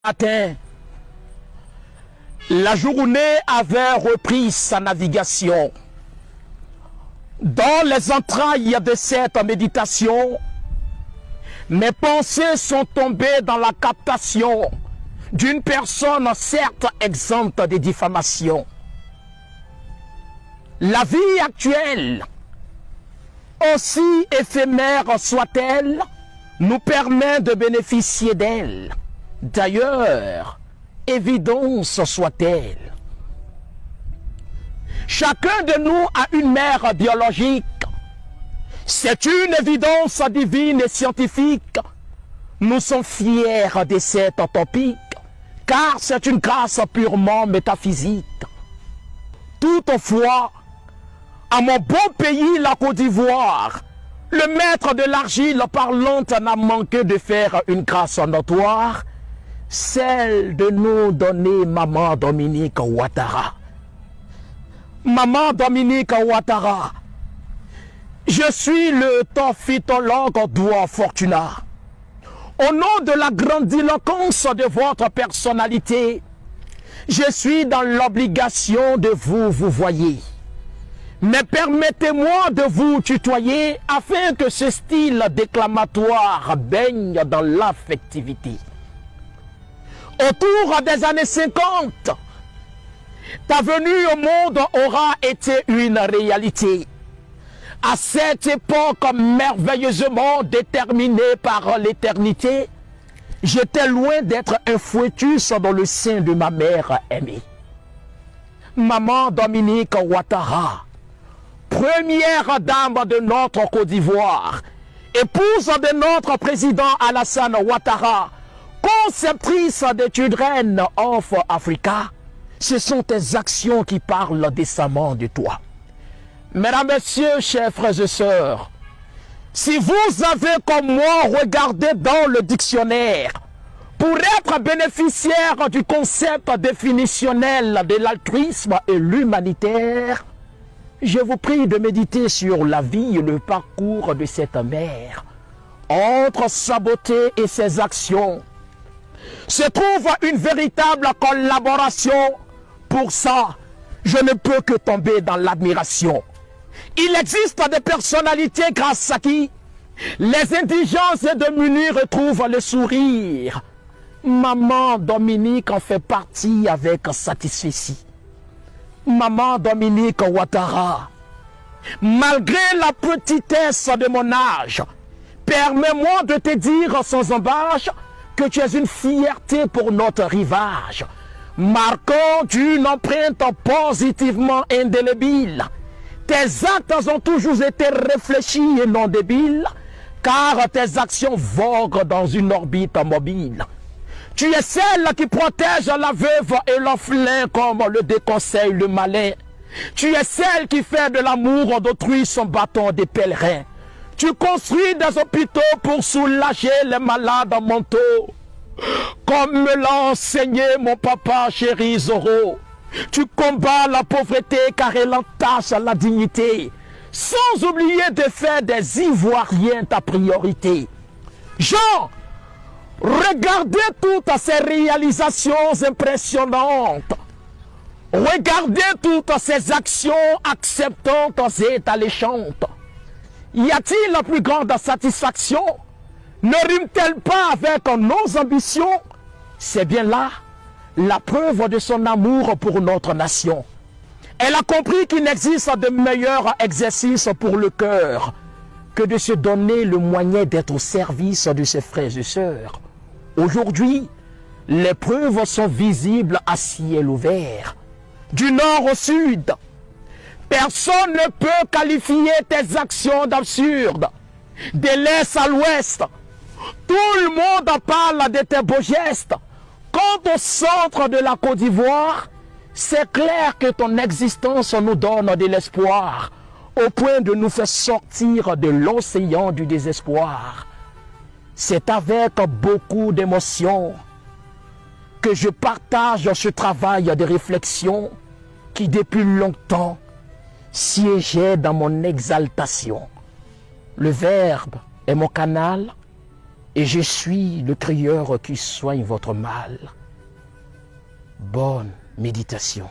Matin, la journée avait repris sa navigation. Dans les entrailles de cette méditation, mes pensées sont tombées dans la captation d'une personne certes exempte de diffamation. La vie actuelle, aussi éphémère soit-elle, nous permet de bénéficier d'elle. D'ailleurs, évidence soit-elle. Chacun de nous a une mère biologique. C'est une évidence divine et scientifique. Nous sommes fiers de cet topic, car c'est une grâce purement métaphysique. Toutefois, à mon beau pays, la Côte d'Ivoire, le maître de l'argile parlante n'a manqué de faire une grâce notoire, celle de nous donner Maman Dominique Ouattara. Maman Dominique Ouattara, je suis le torphytologue Douan Fortuna. Au nom de la grandiloquence de votre personnalité, je suis dans l'obligation de vous voyer. Mais permettez-moi de vous tutoyer afin que ce style déclamatoire baigne dans l'affectivité. Autour des années 50, ta venue au monde aura été une réalité. À cette époque merveilleusement déterminée par l'éternité, j'étais loin d'être un fœtus dans le sein de ma mère aimée. Maman Dominique Ouattara, première dame de notre Côte d'Ivoire, épouse de notre président Alassane Ouattara, conceptrice des Children of Africa, ce sont tes actions qui parlent décemment de toi. Mesdames, Messieurs, chers frères et sœurs, si vous avez comme moi regardé dans le dictionnaire pour être bénéficiaire du concept définitionnel de l'altruisme et l'humanitaire, je vous prie de méditer sur la vie et le parcours de cette mère. Entre sa beauté et ses actions se trouve une véritable collaboration. Pour ça, je ne peux que tomber dans l'admiration. Il existe des personnalités grâce à qui les indigents et démunis retrouvent le sourire. Maman Dominique en fait partie avec satisfaction. Maman Dominique Ouattara, malgré la petitesse de mon âge, permets-moi de te dire sans embâche que tu es une fierté pour notre rivage, marquant d'une empreinte positivement indélébile. Tes actes ont toujours été réfléchis et non débiles, car tes actions voguent dans une orbite mobile. Tu es celle qui protège la veuve et l'orphelin comme le déconseille le malin. Tu es celle qui fait de l'amour d'autrui son bâton de pèlerin. Tu construis des hôpitaux pour soulager les malades mentaux, comme me l'a enseigné mon papa chéri Zoro. Tu combats la pauvreté car elle entache la dignité, sans oublier de faire des Ivoiriens ta priorité. Jean, regardez toutes ces réalisations impressionnantes. Regardez toutes ces actions acceptantes et alléchantes. Y a-t-il la plus grande satisfaction? Ne rime-t-elle pas avec nos ambitions? C'est bien là la preuve de son amour pour notre nation. Elle a compris qu'il n'existe de meilleur exercice pour le cœur que de se donner le moyen d'être au service de ses frères et sœurs. Aujourd'hui, les preuves sont visibles à ciel ouvert. Du nord au sud, personne ne peut qualifier tes actions d'absurdes. De l'est à l'ouest, tout le monde parle de tes beaux gestes. Quant au centre de la Côte d'Ivoire, c'est clair que ton existence nous donne de l'espoir, au point de nous faire sortir de l'océan du désespoir. C'est avec beaucoup d'émotion que je partage ce travail de réflexion qui depuis longtemps siégeait dans mon exaltation. Le verbe est mon canal, et je suis le crieur qui soigne votre mal. Bonne méditation.